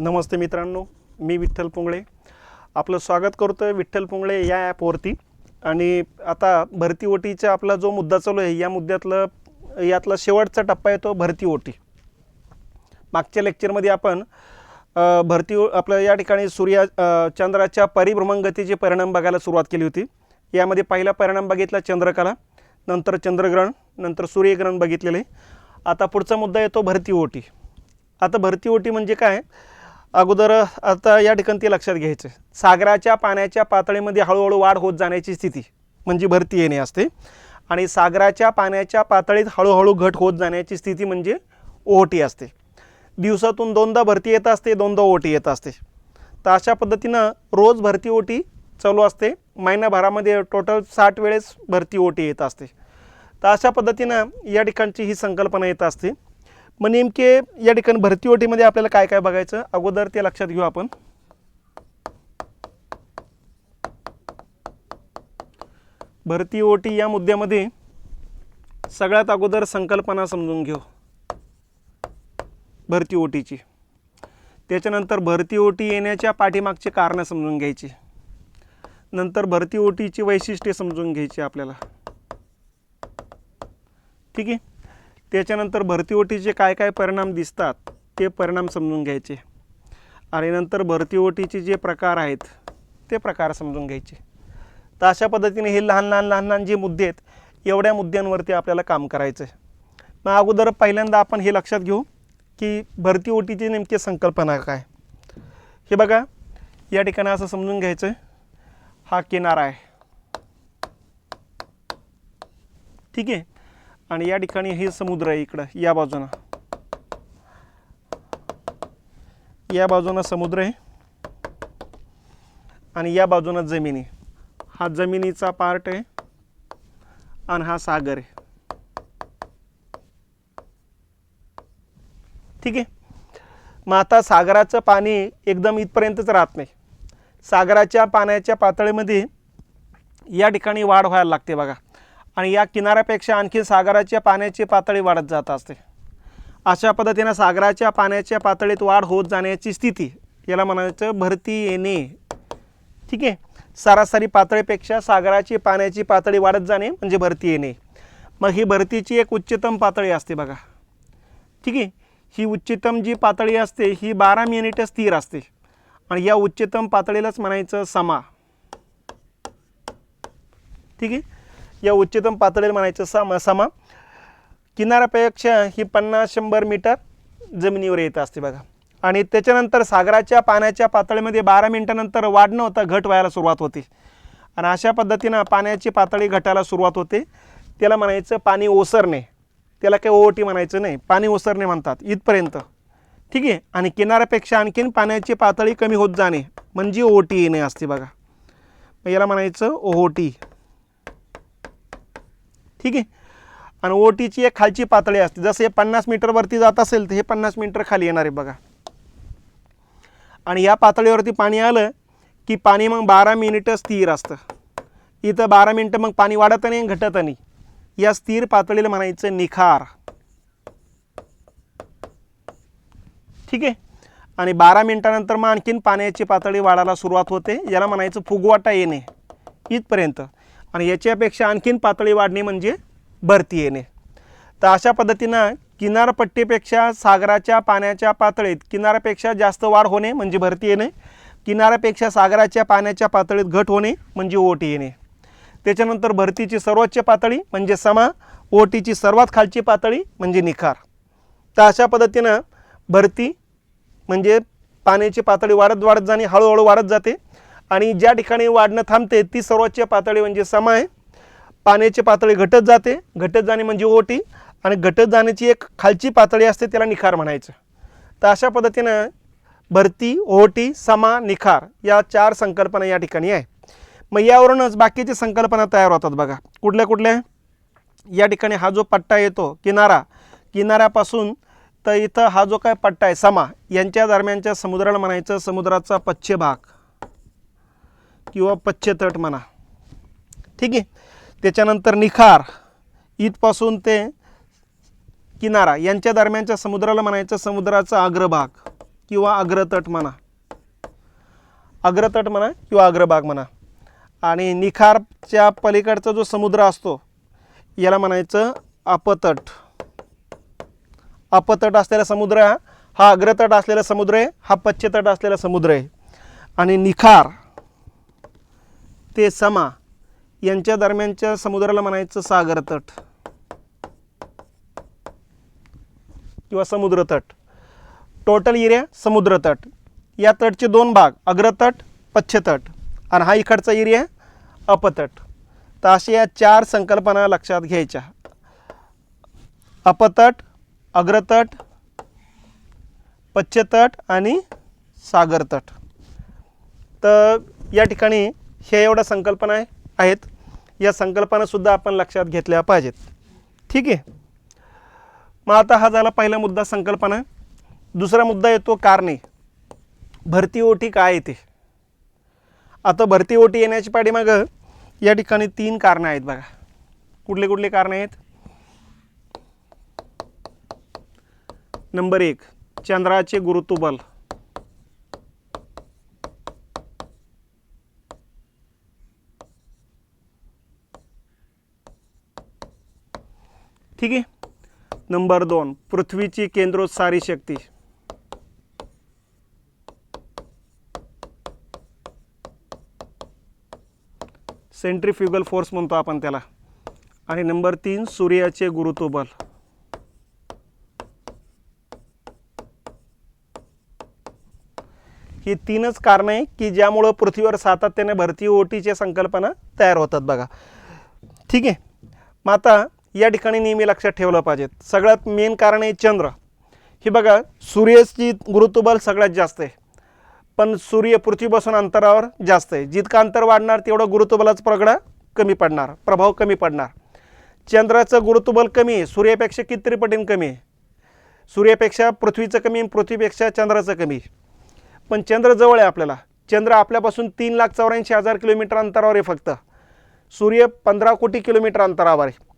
नमस्ते मित्रांनो, मी विठ्ठल पुंगळे आपलं स्वागत करतोय विठ्ठल पुंगळे या ॲपवरती। आणि आता भरती ओटीचा आपला जो मुद्दा चालू आहे या मुद्द्यातलं यातला शेवटचा टप्पा येतो भरती ओटी। मागच्या लेक्चरमध्ये आपण भरती आपल्या या ठिकाणी चंद्राच्या परिभ्रमण गतीचे परिणाम बघायला सुरुवात केली होती। यामध्ये पहिला परिणाम बघितला चंद्रकला, नंतर चंद्रग्रहण, नंतर सूर्यग्रहण बघितलेले। आता पुढचा मुद्दा येतो भरती ओटी। आता भरती ओटी म्हणजे काय, अगोदर आता या ठिकाणी ते लक्षात घ्यायचं, सागराच्या पाण्याच्या पातळीमध्ये हळूहळू वाढ होत जाण्याची स्थिती म्हणजे भरती येणे असते, आणि सागराच्या पाण्याच्या पातळीत हळूहळू घट होत जाण्याची स्थिती म्हणजे ओहोटी असते। दिवसातून दोनदा भरती येत असते, दोनदा ओहोटी येत असते। तर अशा पद्धतीनं रोज भरती ओहोटी चालू असते। महिनाभरामध्ये टोटल 60 वेळेस भरती ओहोटी येत असते। तर अशा पद्धतीनं या ठिकाणची ही संकल्पना येत असते। मग नेमके या ठिकाणी भरती ओटीमध्ये आपल्याला काय काय बघायचं, अगोदर ते लक्षात घेऊ आपण। भरती ओटी या मुद्द्यामध्ये सगळ्यात अगोदर संकल्पना समजून घेऊ भरती ओटीची। त्याच्यानंतर भरती ओटी येण्याच्या पाठीमागचे कारण समजून घ्यायची, नंतर भरती ओटीची वैशिष्ट्ये समजून घ्यायची आपल्याला, ठीक आहे। त्याच्यानंतर भरती ओटीचे काय काय परिणाम दिसतात ते परिणाम समजून घ्यायचे, आणि नंतर भरती ओटीचे जे प्रकार आहेत ते प्रकार समजून घ्यायचे। तर अशा पद्धतीने हे लहान लहान जे मुद्दे आहेत एवढ्या मुद्द्यांवरती आपल्याला काम करायचं आहे। मग अगोदर पहिल्यांदा आपण हे लक्षात घेऊ की भरती ओटीची नेमकी संकल्पना काय। हे बघा, या ठिकाणी असं समजून घ्यायचं, हा किनारा आहे, ठीक आहे, आणि या ठिकाणी हे समुद्र आहे, इकडं या बाजूनं समुद्र आहे, आणि या बाजूनं जमीन आहे। हा जमिनीचा पार्ट आहे आणि हा सागर आहे, ठीक आहे। मग आता सागराचं पाणी एकदम इथपर्यंतच राहत नाही, सागराच्या पाण्याच्या पातळीमध्ये या ठिकाणी वाढ व्हायला लागते बघा, आणि या किनाऱ्यापेक्षा आणखी सागराच्या पाण्याची पातळी वाढत जात असते। अशा पद्धतीने सागराच्या पाण्याच्या पातळीत वाढ होत जाण्याची स्थिती याला म्हणायचं भरती येणे, ठीक आहे। सरासरी पातळीपेक्षा सागराची पाण्याची पातळी वाढत जाणे म्हणजे भरती येणे। मग ही भरतीची एक उच्चतम पातळी असते बघा, ठीक आहे। ही उच्चतम जी पातळी असते ही 12 मिनिटे स्थिर असते, आणि या उच्चतम पातळीलाच म्हणायचं समा, ठीक आहे। या उच्चतम पातळीला म्हणायचं समा। किनाऱ्यापेक्षा ही 50-100 मीटर जमिनीवर येत असते बघा, आणि त्याच्यानंतर सागराच्या पाण्याच्या पातळीमध्ये 12 मिनिटानंतर वाढ न होता घट व्हायला सुरुवात होते, आणि अशा पद्धतीनं पाण्याची पातळी घटायला सुरुवात होते। त्याला म्हणायचं पाणी ओसरणे, त्याला काही ओहोटी म्हणायचं नाही, पाणी ओसरणे म्हणतात इथपर्यंत, ठीक आहे। आणि किनाऱ्यापेक्षा आणखीन पाण्याची पातळी कमी होत जाणे म्हणजे ओहोटी येणे असते बघा, याला म्हणायचं ओहोटी, ठीक आहे। आणि ओहोटीची एक खालची पातळी असते, जसं हे 50 मीटर वरती जात असेल तर हे 50 मीटर खाली येणार आहे बघा, आणि या पातळीवरती पाणी आलं की पाणी मग 12 मिनिटं स्थिर असतं। इथं 12 मिनिटं मग पाणी वाढत नाही घटत नाही, या स्थिर पातळीला म्हणायचं निखार, ठीक आहे। आणि 12 मिनिटानंतर मग आणखीन पाण्याची पातळी वाढायला सुरुवात होते, याला म्हणायचं फुगवाटा येणे इथपर्यंत, आणि याच्यापेक्षा आणखीन पातळी वाढणे म्हणजे भरती येणे। तर अशा पद्धतीनं किनारपट्टीपेक्षा सागराच्या पाण्याच्या पातळीत किनाऱ्यापेक्षा जास्त वाढ होणे म्हणजे भरती येणे, किनाऱ्यापेक्षा सागराच्या पाण्याच्या पातळीत घट होणे म्हणजे ओहोटी येणे। त्याच्यानंतर भरतीची सर्वोच्च पातळी म्हणजे समा, ओहोटीची सर्वात खालची पातळी म्हणजे निखार। तर अशा पद्धतीनं भरती म्हणजे पाण्याची पातळी वाढत जाणे, हळूहळू वाढत जाते, आणि ज्या ठिकाणी वाढणं थांबते ती सर्वोच्च पातळी म्हणजे समा आहे। पाण्याची पातळी घटत जाणे म्हणजे ओहोटी, आणि घटत जाण्याची एक खालची पातळी असते त्याला निखार म्हणायचं। तर अशा पद्धतीनं भरती, ओहोटी, समा, निखार या 4 संकल्पना या ठिकाणी आहे। मग यावरूनच बाकीच्या संकल्पना तयार होतात बघा, कुठल्या या ठिकाणी हा जो पट्टा येतो किनाऱ्यापासून तर इथं हा जो काय पट्टा आहे समा, यांच्या दरम्यानच्या समुद्राला म्हणायचं समुद्राचा पश्चिम भाग किंवा पश्चिम तट म्हणा, ठीक आहे। त्याच्यानंतर निखार, इथपासून ते किनारा यांच्या दरम्यानच्या समुद्राला म्हणायचं समुद्राचा अग्रभाग किंवा अग्रतट म्हणा, अग्रतट म्हणा किंवा अग्रभाग म्हणा. आणि निखारच्या पलीकडचा जो समुद्र असतो याला म्हणायचं अपतट. अपतट असलेला समुद्र हा अग्रतट असलेला समुद्र आहे, हा पश्चतट असलेला समुद्र आहे. आणि निखार ते समा यांच्या दरम्यानच्या समुद्राला म्हणायचं सागरतट किंवा समुद्रतट. Total area समुद्रतट. या तटचे दोन भाग, अग्रतट, पश्चतट, आणि हा इकडचा एरिया अपतट. तर अशा या चार संकल्पना लक्षात घ्यायच्या. अपतट, अग्रतट, पश्चतट आणि सागरतट. तर या ठिकाणी हे एवढ्या संकल्पना आहेत. या संकल्पनासुद्धा आपण लक्षात घेतल्या पाहिजेत. ठीक आहे. मग आता हा झाला पहिला मुद्दा, संकल्पना. दुसरा मुद्दा येतो कारणे. भरती ओटी काय येते. आता भरती ओटी येण्याची पाठीमागं या ठिकाणी 3 कारणं आहेत बघा. कुठले कुठले कारणं आहेत. नंबर 1, चंद्राचे गुरुत्वबल. ठीक आहे. नंबर 2, पृथ्वीची केंद्रोत्सारी शक्ती. सेंट्रीफ्युगल फोर्स म्हणतो आपण त्याला. आणि नंबर 3, सूर्याचे गुरुत्वबल. ही 3च कारणं आहे की ज्यामुळं पृथ्वीवर सातत्याने भरती ओटीच्या संकल्पना तयार होतात बघा. ठीक आहे. मग आता या ठिकाणी नेहमी लक्षात ठेवलं पाहिजे, सगळ्यात मेन कारण आहे चंद्र. हे बघा, सूर्याची गुरुत्वबल सगळ्यात जास्त आहे, पण सूर्य पृथ्वीपासून अंतरावर जास्त आहे. जितकं अंतर वाढणार तेवढं गुरुत्वबलाचा प्रगडा कमी पडणार, प्रभाव कमी पडणार. चंद्राचं गुरुत्वबल कमी आहे, सूर्यापेक्षा कितीतरी पटीने कमी आहे. सूर्यापेक्षा पृथ्वीचं कमी आहे, पृथ्वीपेक्षा चंद्राचं कमी आहे. पण चंद्र जवळ आहे आपल्याला. चंद्र आपल्यापासून 3,84,000 किलोमीटर अंतरावर आहे फक्त. सूर्य 15 कोटी किलोमीटर अंतरावर आहे.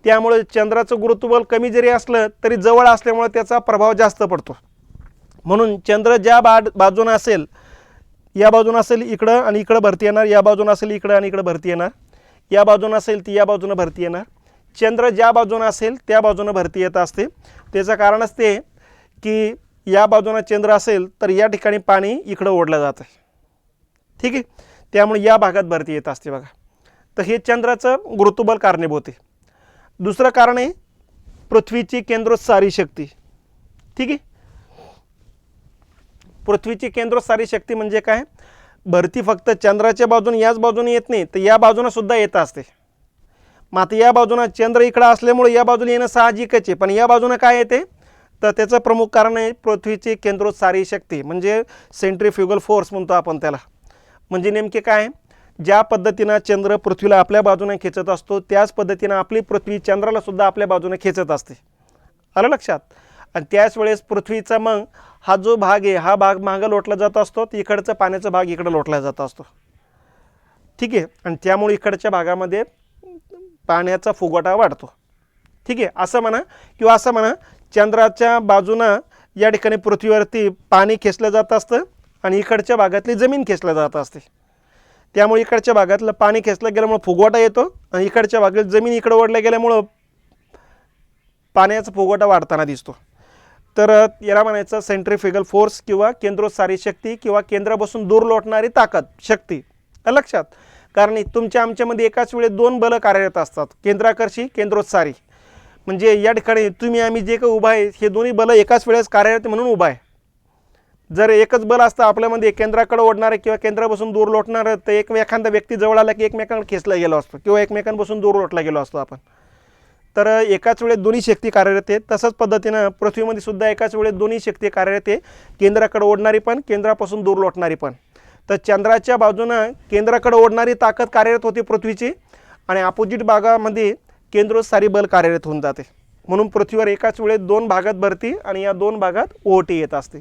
त्यामुळे चंद्राचं गुरुत्वबल कमी जरी असलं तरी जवळ असल्यामुळे त्याचा प्रभाव जास्त पडतो. म्हणून चंद्र ज्या बाजूनं असेल, या बाजूनं असेल इकडं आणि इकडं भरती येणार, या बाजूनं असेल इकडं आणि इकडं भरती येणार, या बाजूनं असेल ती या बाजूनं भरती येणार. चंद्र ज्या बाजूनं असेल त्या बाजूनं भरती येत असते. त्याचं कारणच ते की या बाजूनं चंद्र असेल तर या ठिकाणी पाणी इकडं ओढलं जातं. ठीक आहे. त्यामुळे या भागात भरती येत असते बघा. तर हे चंद्राचं गुरुत्वबल कारणीभूत आहे. दुसरं कारण आहे पृथ्वीची केंद्रोत्सारी शक्ती. ठीक आहे. पृथ्वीची केंद्रोत्सारी शक्ती म्हणजे काय, भरती फक्त चंद्राच्या बाजूने याच बाजूने येत नाही तर या बाजूने सुद्धा येत असते. मग आता या बाजूने चंद्र इकडं असल्यामुळे या बाजूने येणं साहजिकच आहे, पण या बाजूने काय येते तर त्याचं प्रमुख कारण आहे पृथ्वीची केंद्रोत्सारी शक्ती, म्हणजे सेंट्रीफ्युगल फोर्स म्हणतो आपण त्याला. म्हणजे नेमके काय, ज्या पद्धतीनं चंद्र पृथ्वीला आपल्या बाजूने खेचत असतो त्याच पद्धतीनं आपली पृथ्वी चंद्राला सुद्धा आपल्या बाजूने खेचत असते. आलं लक्षात. आणि त्याच वेळेस पृथ्वीचा मग हा जो भाग आहे हा भाग मागं लोटला जात असतो, इकडचा पाण्याचा भाग इकडे लोटला जात असतो. ठीक आहे. आणि त्यामुळे इकडच्या भागामध्ये पाण्याचा फुगवटा वाढतो. ठीक आहे. असं म्हणा किंवा असं म्हणा, चंद्राच्या बाजूनं या ठिकाणी पृथ्वीवरती पाणी खेचलं जात असतं आणि इकडच्या भागातली जमीन खेचलं जात असते. त्यामुळे इकडच्या भागातलं पाणी खेचलं गेल्यामुळं फुगवटा येतो आणि इकडच्या भागात जमीन इकडं ओढल्या गेल्यामुळं पाण्याचा फुगवटा वाढताना दिसतो. तर याला म्हणायचं सेंट्रीफ्युगल फोर्स किंवा केंद्रोत्सारी शक्ती किंवा केंद्रापासून दूर लोटणारी ताकद, शक्ती. लक्षात. कारण तुमच्या आमच्यामध्ये एकाच वेळेस 2 बलं कार्यरत असतात, केंद्राकर्षी, केंद्रोत्सारी. म्हणजे या ठिकाणी तुम्ही आम्ही जे काही उभा आहे हे दोन्ही बलं एकाच वेळेस कार्यरत म्हणून उभा आहे. जर एकच बल असतं आपल्यामध्ये केंद्राकडे ओढणारं किंवा केंद्रापासून दूर लोटणारं तर एखादा व्यक्ती जवळ आला की एकमेकांना खेचला गेलो असतो किंवा एकमेकांपासून दूर लोटला गेलो असतो आपण. तर एकाच वेळेस दोन्ही शक्ती कार्यरत आहेत. तसंच पद्धतीनं पृथ्वीमध्ये सुद्धा एकाच वेळेस दोन्ही शक्ती कार्यरत आहे, केंद्राकडे ओढणारी पण, केंद्रापासून दूर लोटणारी पण. तर चंद्राच्या बाजूनं केंद्राकडे ओढणारी ताकद कार्यरत होती पृथ्वीची आणि अपोजिट भागामध्ये केंद्रोत्सारी बल कार्यरत होऊन जाते. म्हणून पृथ्वीवर एकाच वेळेस 2 भागात भरती आणि या 2 भागात ओहोटी येत असते.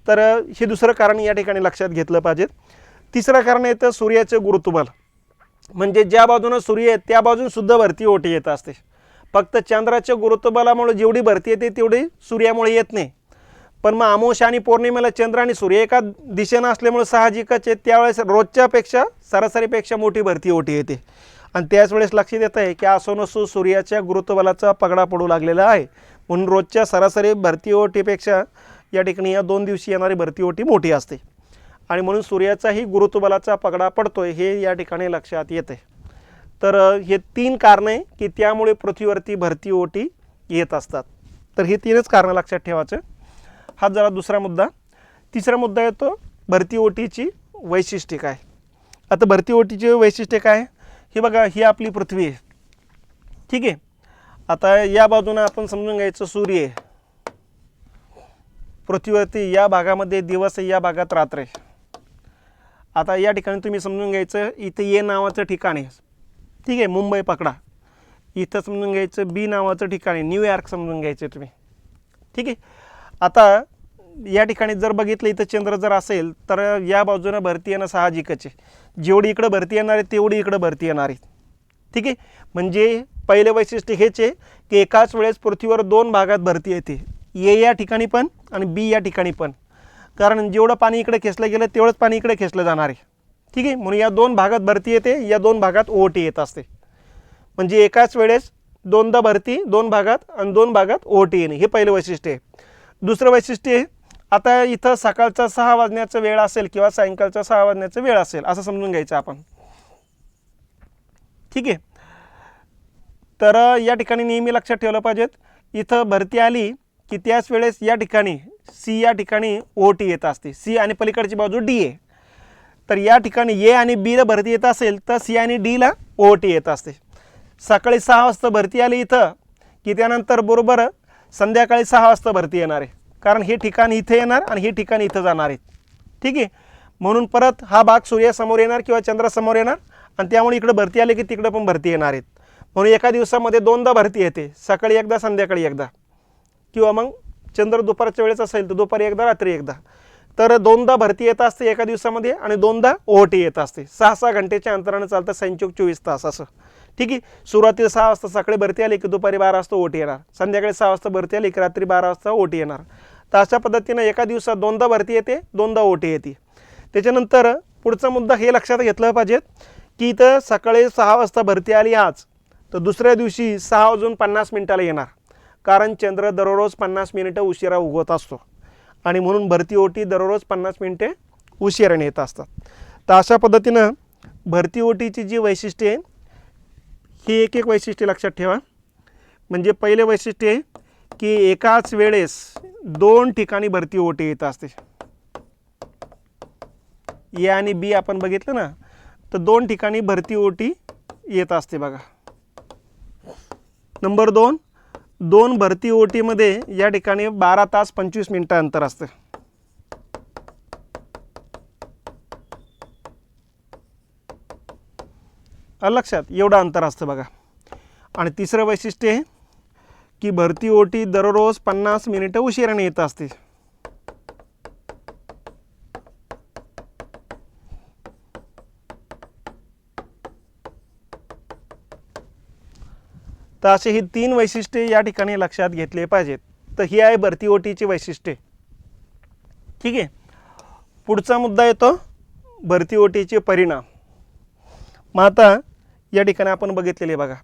तर हे दुसरं कारण या ठिकाणी लक्षात घेतलं पाहिजे. तिसरं कारण येतं सूर्याचं गुरुत्वबल. म्हणजे ज्या बाजूनं सूर्य आहे त्या बाजून सुद्धा भरती ओहोटी येत असते. फक्त चंद्राच्या गुरुत्वबलामुळे जेवढी भरती येते तेवढी सूर्यामुळे येत नाही. पण मग अमावस्या आणि पौर्णिमेला चंद्र आणि सूर्य एका दिशेनं असल्यामुळे साहजिकच आहे त्यावेळेस रोजच्यापेक्षा सरासरीपेक्षा मोठी भरती ओटी येते. आणि त्याच वेळेस लक्षात येतं आहे की असो नसो सूर्याच्या गुरुत्वबलाचा पगडा पडू लागलेला आहे, म्हणून रोजच्या सरासरी भरती ओटीपेक्षा या ठिकाणी या 2 दिवशी येणारी भरती ओटी मोठी असते आणि म्हणून सूर्याचाही गुरुत्वबलाचा पगडा पडतोय हे या ठिकाणी लक्षात येते. तर हे 3 कारणं आहे की त्यामुळे पृथ्वीवरती भरती ओटी येत असतात. तर हे 3च कारणं लक्षात ठेवायचं. हा जरा दुसरा मुद्दा. तिसरा मुद्दा येतो भरती ओटीची वैशिष्ट्ये काय. आता भरती ओटीची वैशिष्ट्ये काय, हे बघा, ही आपली पृथ्वी आहे, ठीक आहे. आता या बाजूनं आपण समजून घ्यायचं सूर्य आहे, पृथ्वीवरती या भागामध्ये दिवस आहे, या भागात रात्र आहे. आता या ठिकाणी तुम्ही समजून घ्यायचं इथं ए नावाचं ठिकाण आहे, ठीक आहे, मुंबई पकडा. इथं समजून घ्यायचं बी नावाचं ठिकाण आहे, न्यूयॉर्क समजून घ्यायचं तुम्ही, ठीक आहे. आता या ठिकाणी जर बघितलं इथं चंद्र जर असेल तर या बाजूनं भरती येणं साहजिकच आहे. जेवढी इकडं भरती येणार आहे तेवढी इकडं भरती येणार आहे, ठीक आहे. म्हणजे पहिले वैशिष्ट्य हेच आहे की एकाच वेळेस पृथ्वीवर 2 भागात भरती येते, ए या ठिकाणी पण आणि बी या ठिकाणी पण. कारण जेवढं पाणी इकडे खेचलं गेलं तेवढंच पाणी इकडे खेचलं जाणार आहे, ठीक आहे. म्हणून या 2 भागात भरती येते, या 2 भागात ओटी येत असते. म्हणजे एकाच वेळेस 2दा भरती 2 भागात आणि 2 भागात ओटी येणे, हे पहिलं वैशिष्ट्य आहे. दुसरं वैशिष्ट्य आहे, आता इथं सकाळचा 6 वाजण्याचा वेळ असेल किंवा सायंकाळचा 6 वाजण्याचा वेळ असेल असं समजून घ्यायचं आपण, ठीक आहे. तर या ठिकाणी नेहमी लक्षात ठेवलं पाहिजेत, इथं भरती आली की त्याच वेळेस या ठिकाणी सी या ठिकाणी ओटी येत असते. सी आणि पलीकडची बाजू डी आहे. तर या ठिकाणी ए आणि बीला भरती येत असेल तर सी आणि डीला ओटी येत असते. सकाळी 6 वाजता भरती आली इथं की त्यानंतर बरोबर संध्याकाळी 6 वाजता भरती येणार आहे, कारण हे ठिकाण इथे येणार आणि हे ठिकाण इथं जाणार आहेत, ठीक आहे. म्हणून परत हा भाग सूर्यासमोर येणार किंवा चंद्रासमोर येणार आणि त्यामुळे इकडे भरती आली की तिकडे पण भरती येणार आहेत. म्हणून एका दिवसामध्ये 2दा भरती येते, सकाळी एकदा संध्याकाळी एकदा, किंवा मग चंद्र दुपारच्या वेळेस असेल तर दुपारी एकदा रात्री एकदा. तर 2दा भरती येत असते एका दिवसामध्ये आणि 2दा ओटी येत असते. 6-6 घंटेच्या अंतरानं चालतं, 24 तास असं, ठीक आहे. सुरुवातीला 6 वाजता सकाळी भरती आली की दुपारी 12 वाजता ओटी येणार, संध्याकाळी 6 वाजता भरती आली की रात्री 12 वाजता ओटी येणार. तर अशा पद्धतीनं एका दिवसात 2दा भरती येते, 2दा ओटी येते. त्याच्यानंतर पुढचा मुद्दा हे लक्षात घेतलं पाहिजे की इथं सकाळी 6 वाजता भरती आली आज, तर दुसऱ्या दिवशी 6:50 येणार, कारण चंद्र दररोज 50 मिनिटं उशिरा उगवत असतो आणि म्हणून भरती ओटी दररोज 50 मिनिटे उशिराने येत असतात. तर अशा पद्धतीनं भरती ओटीची जी वैशिष्ट्ये आहे ही एक वैशिष्ट्य लक्षात ठेवा. म्हणजे पहिले वैशिष्ट्य आहे की एकाच वेळेस 2 ठिकाणी भरती ओटी येत असते. ए आणि बी आपण बघितलं ना, तर 2 ठिकाणी भरती ओटी येत असते बघा. नंबर 2 भरती ओटीमध्ये या ठिकाणी 12 तास 25 मिनिटं अंतर असतं. लक्षात एवढं अंतर असतं बघा. आणि तिसरं वैशिष्ट्य आहे की भरती ओटी दररोज 50 मिनिटं उशिराने येत असते. तर असे ही 3 वैशिष्ट्ये या ठिकाणी लक्षात घेतले पाहिजेत. तर ही आहे भरती ओटीची वैशिष्ट्ये, ठीक आहे. पुढचा मुद्दा येतो भरती ओटीचे परिणाम. मग आता या ठिकाणी आपण बघितलेले बघा,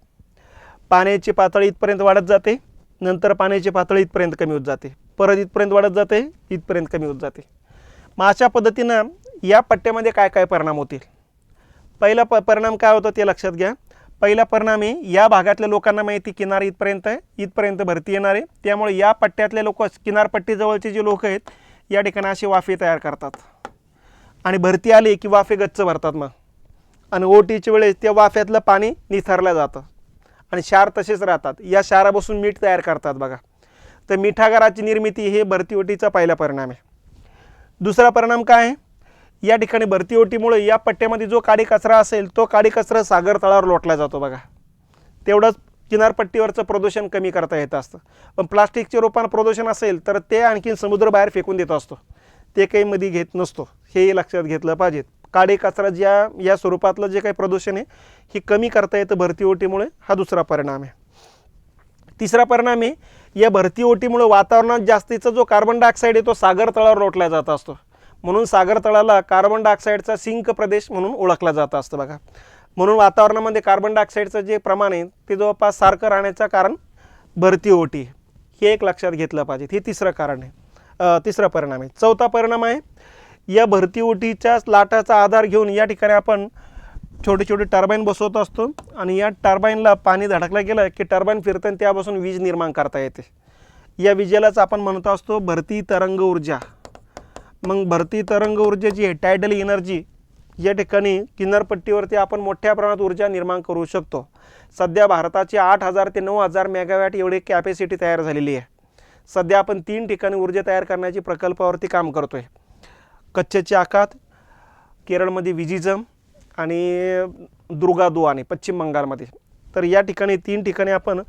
पाण्याची पातळी इथपर्यंत वाढत जाते, नंतर पाण्याची पातळी इथपर्यंत कमी होत जाते, परत इथपर्यंत वाढत जाते, इथपर्यंत कमी होत जाते. मग अशा पद्धतीनं या पट्ट्यामध्ये काय काय परिणाम होतील. पहिला परिणाम काय होतो ते लक्षात घ्या. पहिला परिणाम आहे या भागातल्या लोकांना माहिती किनारा इथपर्यंत आहे, इथपर्यंत भरती येणार आहे, त्यामुळे या पट्ट्यातले लोक, किनारपट्टीजवळचे जे लोक आहेत या ठिकाणी असे वाफे तयार करतात आणि भरती आली की वाफे गच्च भरतात. मग आणि ओटीच्या वेळेस त्या वाफ्यातलं पाणी निथरलं जातं आणि क्षार तसेच राहतात. या क्षारापासून मीठ तयार करतात बघा. तर मिठागाराची निर्मिती हे भरती ओटीचा पहिला परिणाम आहे. दुसरा परिणाम काय आहे, या ठिकाणी भरती ओटीमुळे या पट्ट्यामध्ये जो काडी कचरा असेल तो काडी कचरा सागर तळावर लोटला जातो बघा. तेवढंच किनारपट्टीवरचं प्रदूषण कमी करता येत असतं. पण प्लास्टिकच्या रूपानं प्रदूषण असेल तर ते आणखीन समुद्र बाहेर फेकून देत असतो, ते काही मध्ये घेत नसतो, हे लक्षात घेतलं पाहिजे. काडी कचरा या स्वरूपातलं जे काही प्रदूषण आहे हे कमी करता येतं भरती ओटीमुळे, हा दुसरा परिणाम आहे. तिसरा परिणाम आहे या भरती ओटीमुळे वातावरणात जास्तीचा जो कार्बन डायऑक्साईड आहे तो सागर तळावर लोटला जात असतो, म्हणून सागर तळाला कार्बन डायऑक्साईडचा सिंक प्रदेश म्हणून ओळखला जात असतं बघा. म्हणून वातावरणामध्ये कार्बन डायऑक्साईडचं जे प्रमाण आहे ते जवळपास सारखं राहण्याचं कारण भरती ओटी, हे एक लक्षात घेतलं पाहिजे. हे तिसरं कारण आहे, तिसरा परिणाम आहे. चौथा परिणाम आहे, या भरती ओटीच्या लाटाचा आधार घेऊन या ठिकाणी आपण छोटे छोटे टर्बाईन बसवत असतो आणि या टर्बाईनला पाणी धडकलं गेलं की टर्बाईन फिरतं आणि त्यापासून वीज निर्माण करता येते. या विजेलाच आपण म्हणत असतो भरती तरंग ऊर्जा. मग भरती तरंग ऊर्जा जी आहे टायडल एनर्जी, या ठिकाणी किनारपट्टीवरती आपण मोठ्या प्रमाणात ऊर्जा निर्माण करू शकतो. सध्या भारताची 8,000 ते 9,000 मेगावॅट एवढी कॅपॅसिटी तयार झालेली आहे. सध्या आपण 3 ठिकाणी ऊर्जा तयार करण्याची प्रकल्पावरती काम करतो आहे. कच्छची आखात, केरळमध्ये विजिझम आणि दुर्गादुआने पश्चिम बंगालमध्ये. तर या ठिकाणी 3 ठिकाणी आपण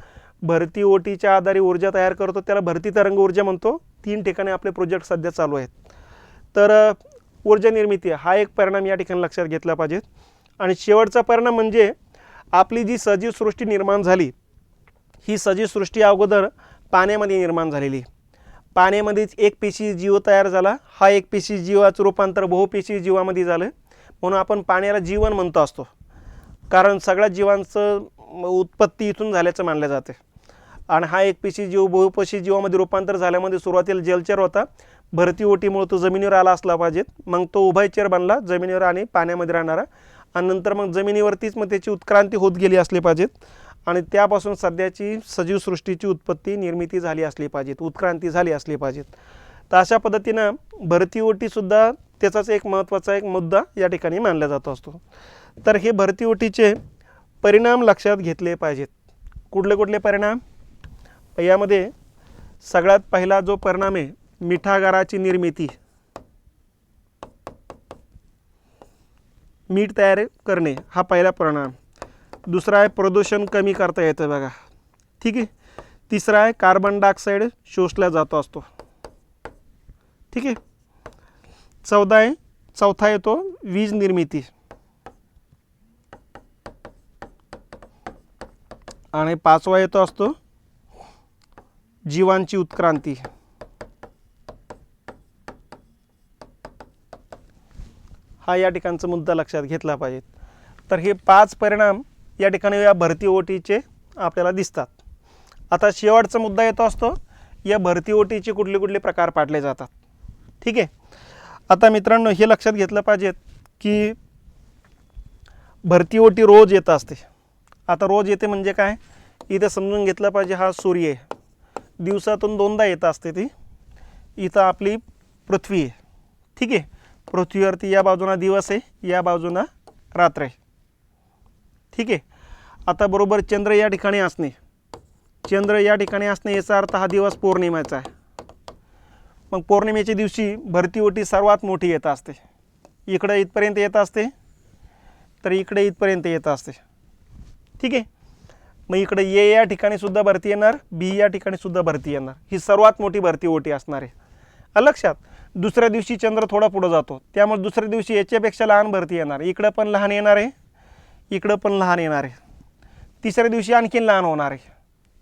भरती ओटीच्या आधारे ऊर्जा तयार करतो, त्याला भरती तरंग ऊर्जा म्हणतो. 3 ठिकाणी आपले प्रोजेक्ट सध्या चालू आहेत. तर ऊर्जा निर्मिती हा एक परिणाम या ठिकाणी लक्षात घेतला पाहिजे. आणि शेवटचा परिणाम म्हणजे आपली जी सजीव सृष्टी निर्माण झाली, ही सजीव सृष्टी अगोदर पाण्यामध्ये निर्माण झालेली. पाण्यामध्येच एक पेशी जीव तयार झाला, हा एक पेशी जीवाचं रूपांतर बहुपेशी जीवामध्ये झालं, म्हणून आपण पाण्याला जीवन म्हणतो असतो, कारण सगळ्या जीवांचं उत्पत्ती इथून झाल्याचं मानलं जाते. आणि हा एक पेशी जीव बहुपेशी जीवामध्ये रूपांतर झाल्यामध्ये सुरुवातीला जलचर होता, भरती ओटीमुळे तो जमिनीवर आला असला पाहिजे, मग तो उभयचर बनला जमिनीवर आणि पाण्यामध्ये राहणारा, आणि नंतर मग जमिनीवरतीच मग त्याची उत्क्रांती होत गेली असली पाहिजेत आणि त्यापासून सध्याची सजीव सृष्टीची उत्पत्ती निर्मिती झाली असली पाहिजेत, उत्क्रांती झाली असली पाहिजेत. तर अशा पद्धतीनं भरती ओटीसुद्धा त्याचाच एक महत्त्वाचा एक मुद्दा या ठिकाणी मानला जातो असतो. तर हे भरती ओटीचे परिणाम लक्षात घेतले पाहिजेत. कुठले कुठले परिणाम? यामध्ये सगळ्यात पहिला जो परिणाम आहे मिठागाराची निर्मिती, मीठ तयार करणे, हा पहिला परिणाम. दुसरा आहे प्रदूषण कमी करता येतं बघा, ठीक आहे. तिसरा आहे कार्बन डायऑक्साईड शोषला जातो असतो, ठीक आहे. चौथा येतो वीज निर्मिती. आणि 5वा येतो असतो जीवांची उत्क्रांती. हा या ठिकाणचा मुद्दा लक्षात घेतला पाहिजे. तर हे 5 परिणाम या ठिकाणी या भरती ओटीचे आपल्याला दिसतात. आता शेवटचा मुद्दा येतो असतो या भरती ओटीचे कुठले कुठले प्रकार पाडले जातात, ठीक आहे. आता मित्रांनो हे लक्षात घेतलं पाहिजे की भरती ओटी रोज येत असते. आता रोज येते म्हणजे काय, इथं समजून घेतलं पाहिजे हा सूर्य आहे, दिवसातून 2दा येत असते ती. इथं आपली पृथ्वी आहे, ठीक आहे. पृथ्वीवरती या बाजूला दिवस आहे, या बाजूला रात्र आहे, ठीक आहे. आता बरोबर चंद्र या ठिकाणी असणे, चंद्र या ठिकाणी असणे याचा अर्थ हा दिवस पौर्णिमेचा आहे. मग पौर्णिमेच्या दिवशी भरती ओटी सर्वात मोठी येत असते. इकडे इथपर्यंत येत असते, तर इकडे इथपर्यंत येत असते, ठीक आहे. मग इकडे ए या ठिकाणी सुद्धा भरती येणार, बी या ठिकाणी सुद्धा भरती येणार. ही सर्वात मोठी भरती ओटी असणार आहे. लक्षात. दुसऱ्या दिवशी चंद्र थोडा पुढे जातो, त्यामुळे दुसऱ्या दिवशी याच्यापेक्षा लहान भरती येणार. इकडं पण लहान येणार आहे, इकडं पण लहान येणार आहे. तिसऱ्या दिवशी आणखीन लहान होणार आहे,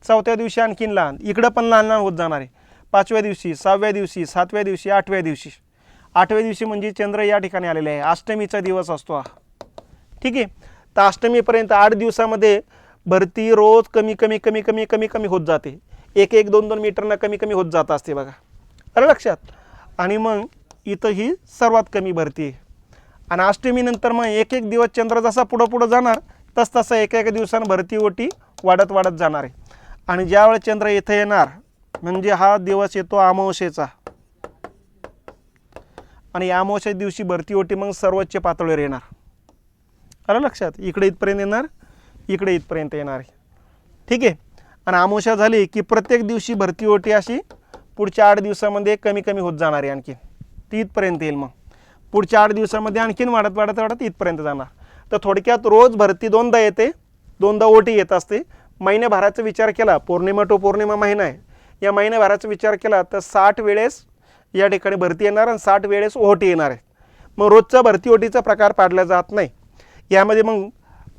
चौथ्या दिवशी आणखीन लहान, इकडं पण लहान लहान होत जाणार आहे. 5व्या दिवशी, 6व्या दिवशी, 7व्या दिवशी, 8व्या दिवशी. 8व्या दिवशी म्हणजे चंद्र या ठिकाणी आलेले आहे, अष्टमीचा दिवस असतो हा, ठीक आहे. तर अष्टमीपर्यंत 8 दिवसामध्ये भरती रोज कमी कमी कमी कमी कमी कमी होत जाते. 1-1, 2-2 मीटरनं कमी कमी होत जात असते बघा, आलं लक्षात. आणि मग इथं ही सर्वात कमी भरती आहे. आणि अष्टमीनंतर मग 1-1 दिवस चंद्र जसा पुढं पुढं जाणार तसं एक दिवसानं भरती ओटी वाढत वाढत जाणार आहे. आणि ज्यावेळेस चंद्र इथं येणार म्हणजे हा दिवस येतो अमावस्येचा, आणि अमावस्ये दिवशी भरती ओटी मग सर्वोच्च पातळीवर येणार, आलं लक्षात. इकडे इथपर्यंत येणार, इकडे इथपर्यंत येणार आहे, ठीक आहे. आणि अमावस्या झाली की प्रत्येक दिवशी भरती ओटी अशी पुढच्या 8 दिवसामध्ये कमी कमी होत जाणार आहे, आणखी ती इथपर्यंत येईल. मग पुढच्या 8 दिवसामध्ये आणखीन वाढत वाढत वाढत इथपर्यंत जाणार. तर थोडक्यात रोज भरती 2दा येते, 2दा ओटी येत असते. महिन्याभराचा विचार केला, पौर्णिमा टू पौर्णिमा महिना आहे, या महिन्याभराचा विचार केला तर 60 वेळेस या ठिकाणी भरती येणार आणि 60 वेळेस ओटी येणार आहे. मग रोजचा भरती ओटीचा प्रकार पाडला जात नाही. यामध्ये मग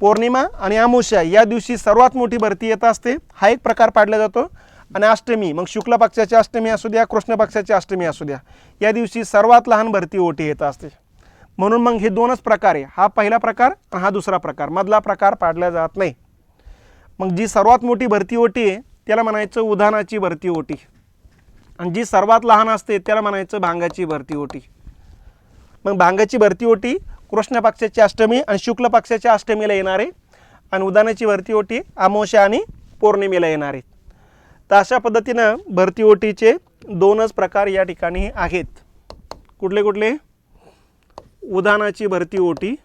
पौर्णिमा आणि अमावस्या या दिवशी सर्वात मोठी भरती येत असते, हा एक प्रकार पाडला जातो. आणि अष्टमी, मग शुक्ल पक्षाची अष्टमी असू द्या, कृष्ण पक्षाची अष्टमी असू द्या, या दिवशी सर्वात लहान भरती ओटी येत असते. म्हणून मग हे दोनच प्रकार आहे, हा पहिला प्रकार आणि हा दुसरा प्रकार, मधला प्रकार पाडला जात नाही. मग जी सर्वात मोठी भरती ओटी आहे त्याला म्हणायचं उधाणाची भरती ओटी, आणि जी सर्वात लहान असते त्याला म्हणायचं भांगाची भरती ओटी. मग भांगाची भरती ओटी कृष्ण पक्षाची अष्टमी आणि शुक्ल पक्षाच्या अष्टमीला येणार आहे, आणि उधाणाची भरती ओटी अमावस्या आणि पौर्णिमेला येणार आहे. तर अशा पद्धतीनं भरती ओटीचे दोनच प्रकार या ठिकाणी आहेत. कुठले कुठले? उधाणाची भरती ओटी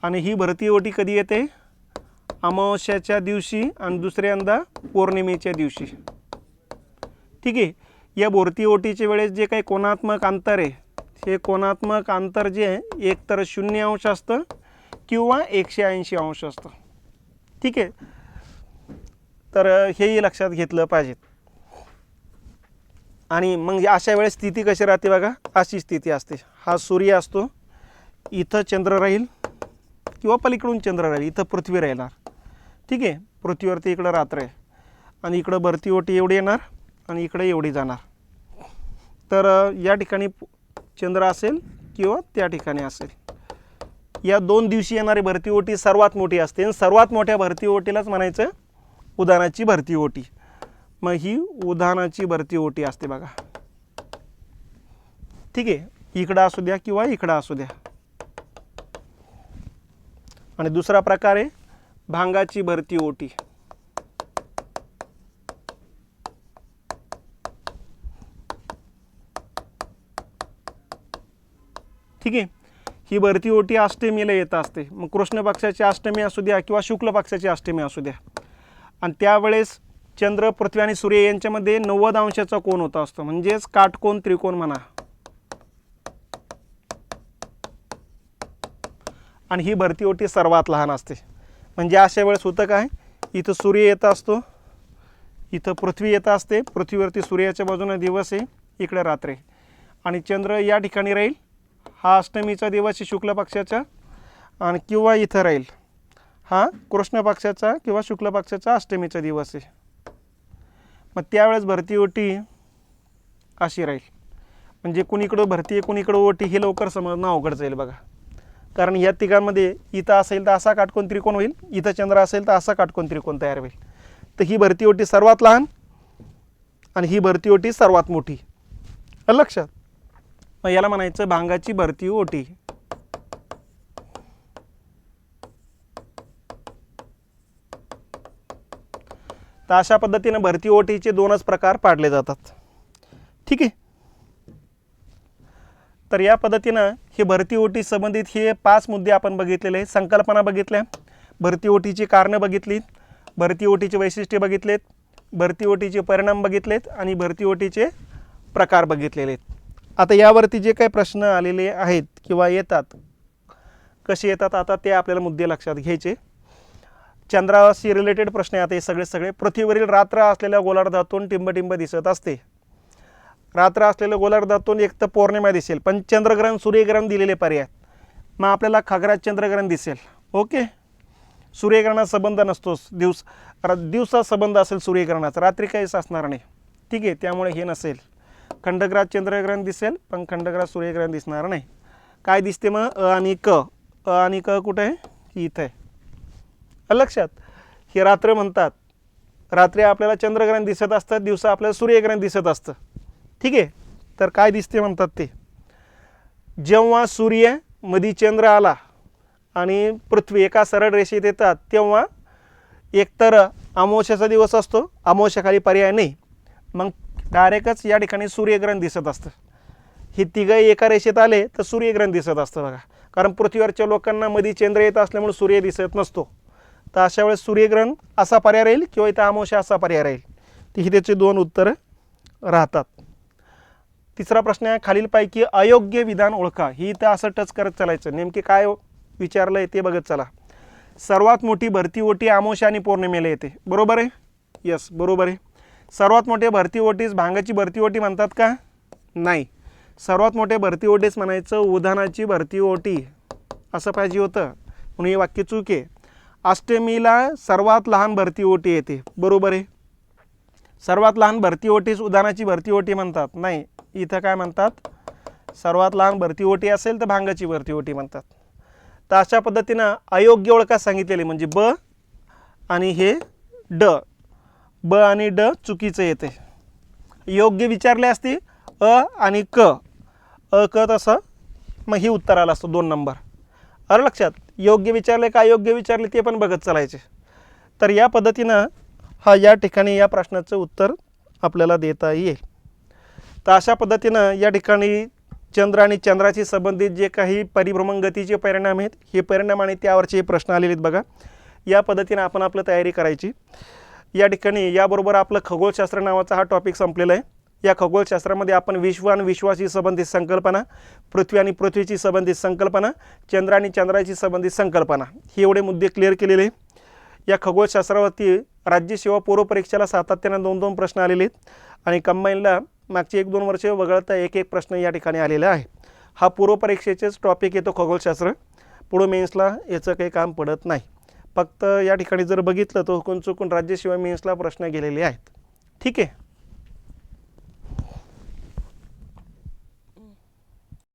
आणि ही भरती ओटी कधी येते? अमावस्याच्या दिवशी आणि दुसऱ्यांदा पौर्णिमेच्या दिवशी. ठीक आहे. या भरती ओटीच्या वेळेस जे काही कोणात्मक अंतर आहे, हे कोणात्मक अंतर जे आहे एक तर 0 अंश असतं किंवा 180 अंश असतं. ठीक आहे. तर हेही लक्षात घेतलं पाहिजे. आणि मग अशा वेळेस स्थिती कशी राहते बघा, अशी स्थिती असते. हा सूर्य असतो, इथं चंद्र राहील किंवा पलीकडून चंद्र राहील, इथं पृथ्वी राहणार. ठीक आहे. पृथ्वीवरती इकडं रात्र आहे आणि इकडं भरती ओटी एवढी येणार आणि इकडे एवढी जाणार. तर या ठिकाणी चंद्र असेल किंवा त्या ठिकाणी असेल. या 2 दिवशी येणारी भरती ओटी सर्वात मोठी असते, आणि सर्वात मोठ्या भरती ओटीलाच म्हणायचं उधाणाची भरती ओटी. मग ही उधाणाची भरती ओटी असते बघा. ठीक आहे. इकडं असू द्या किंवा इकडं असू द्या. आणि दुसरा प्रकार आहे भांगाची भरती ओटी. ठीक आहे. ही भरती ओटी अष्टमीला येत असते. मग कृष्ण पक्षाची अष्टमी असू द्या किंवा शुक्ल पक्षाची अष्टमी असू द्या, आणि त्यावेळेस चंद्र, पृथ्वी आणि सूर्य यांच्यामध्ये 90 अंशाचा कोन होत असतो, म्हणजेच काटकोन त्रिकोण म्हणा. आणि ही भरती ओटी सर्वात लहान असते. म्हणजे अशा वेळेस होतं काय, इथं सूर्य येत असतो, इथं पृथ्वी येत असते, पृथ्वीवरती सूर्याच्या बाजूने दिवस आहे, इकडे रात्र आहे, आणि चंद्र या ठिकाणी राहील. हा अष्टमीचा दिवस आहे शुक्ल पक्षाचा, आणि किंवा इथं राहील, हा कृष्ण पक्षाचा किंवा शुक्ल पक्षाचा अष्टमीचा दिवस आहे. मग त्यावेळेस भरती ओटी अशी राहील. म्हणजे कुणीकडं भरती आहे कुणीकडं ओटी हे लवकर समजणं अवघड जाईल बघा. कारण या तिघांमध्ये इथं असेल तर असा काटकोन त्रिकोण होईल, इथं चंद्र असेल तर असा काटकोन त्रिकोण तयार होईल. तर ही भरती ओटी सर्वात लहान आणि ही भरती ओटी सर्वात मोठी. लक्षात. मग याला म्हणायचं भांगाची भरती ओटी. तर अशा पद्धतीने भरती ओटीचे दोनच प्रकार पाडले जातात. ठीक आहे. तर या पद्धतीनं हे भरती ओटी संबंधित हे 5 मुद्दे आपण बघितलेले आहेत. संकल्पना बघितल्या, भरती ओटीची कारणं बघितलीत, भरती ओटीचे वैशिष्ट्ये बघितलेत, भरती ओटीचे परिणाम बघितलेत आणि भरती ओटीचे प्रकार बघितलेले आहेत. आता यावरती जे काही प्रश्न आलेले आहेत किंवा येतात, कसे येतात आता ते आपल्याला मुद्दे लक्षात घ्यायचे. चंद्राशी रिलेटेड प्रश्न आता हे सगळे पृथ्वीवरील रात्र असलेल्या गोलार्धातून टिंबटिंब दिसत असते. रात्र असलेल्या गोलार्धातून एक तर पौर्णिमा दिसेल, पण चंद्रग्रहण सूर्यग्रहण दिलेले पर्याय. मग आपल्याला खग्रात चंद्रग्रहण दिसेल. ओके. सूर्यग्रहणाचा संबंध नसतोच, दिवसा संबंध असेल सूर्यग्रहणाचा, रात्री काहीच असणार नाही. ठीक आहे. त्यामुळे हे नसेल. खंडग्रात चंद्रग्रहण दिसेल पण खंडग्रात सूर्यग्रहण दिसणार नाही. काय दिसते मग? अ आणि क. अ आणि क कुठे आहे? इथं आहे. लक्षात. हे रात्र म्हणतात. रात्री आपल्याला चंद्रग्रहण दिसत असतं, दिवसा आपल्याला सूर्यग्रहण दिसत असतं. ठीक आहे. तर काय दिसते म्हणतात ते, जेव्हा सूर्य मध्ये चंद्र आला आणि पृथ्वी एका सरळ रेषेत येतात तेव्हा एकतर अमावस्याचा दिवस असतो, अमावस्याखाली पर्याय नाही, मग डायरेक्टच या ठिकाणी सूर्यग्रहण दिसत असतं. हे तिघं एका रेषेत आले तर सूर्यग्रहण दिसत असतं बघा. कारण पृथ्वीवरच्या लोकांना मध्ये चंद्र येत असल्यामुळे सूर्य दिसत नसतो. तर अशा वेळेस सूर्यग्रहण असा पर्याय राहील किंवा इथं अमावस्या असा पर्याय राहील. तर ही त्याचे 2 उत्तरं राहतात. तिसरा प्रश्न आहे, खालीलपैकी अयोग्य विधान ओळखा. ही इथं असं टच करत चालायचं. नेमके काय विचारलं आहे ते बघत चला. सर्वात मोठी भरती ओटी अमावस्या आणि पौर्णिमेला येते. बरोबर आहे? यस, बरोबर आहे. सर्वात मोठे भरती ओटीस भांगाची भरती ओटी म्हणतात का? नाही. सर्वात मोठे भरती ओटीस म्हणायचं उधाणाची भरती ओटी असं पाहिजे होतं. म्हणून हे वाक्य चूक आहे. अष्टमीला सर्वात लहान भरती ओटी येते, बरोबर आहे. सर्वात लहान भरती ओटीच उदानाची भरती ओटी म्हणतात, नाही, इथं काय म्हणतात, सर्वात लहान भरती ओटी असेल तर भांगाची भरती ओटी म्हणतात. तर अशा पद्धतीनं अयोग्य ओळखा सांगितलेली म्हणजे ब आणि हे ड, ब आणि ड चुकीचं येते. योग्य विचारले असते अ आणि क, अ क तसं मग ही उत्तर आलं असतं 2 नंबर. आलं लक्षात. योग्य विचारले का अयोग्य विचारले ते पण बघत चालायचे. तर या पद्धतीनं हा या ठिकाणी या प्रश्नाचं उत्तर आपल्याला देता येईल. तर अशा पद्धतीनं या ठिकाणी चंद्र आणि चंद्राशी संबंधित जे काही परिभ्रमण गतीचे परिणाम आहेत, हे परिणाम आणि त्यावरचे प्रश्न आलेले आहेत बघा. या पद्धतीनं आपण आपलं तयारी करायची. या ठिकाणी याबरोबर आपलं खगोलशास्त्र नावाचा हा टॉपिक संपलेला आहे. या खगोलशास्त्रामध्ये आपण विश्व आणि विश्वाशी संबंधित संकल्पना, पृथ्वी आणि पृथ्वीची संबंधित संकल्पना, चंद्र आणि चंद्राशी संबंधित संकल्पना, हे एवढे मुद्दे क्लिअर केलेले. या खगोलशास्त्रावरती राज्य सेवा पूर्व परीक्षेला सातत्यानं 2-2 प्रश्न आलेले आहेत आणि कंबाईनला मागचे 1-2 वर्ष वगळता एक प्रश्न या ठिकाणी आलेला आहे. हा पूर्व परीक्षेचेच टॉपिक येतो खगोलशास्त्र. पुढे मेन्सला याचं काही काम पडत नाही. फक्त या ठिकाणी जर बघितलं तर चुकून राज्य सेवा मेन्सला प्रश्न गेलेले आहेत. ठीक आहे.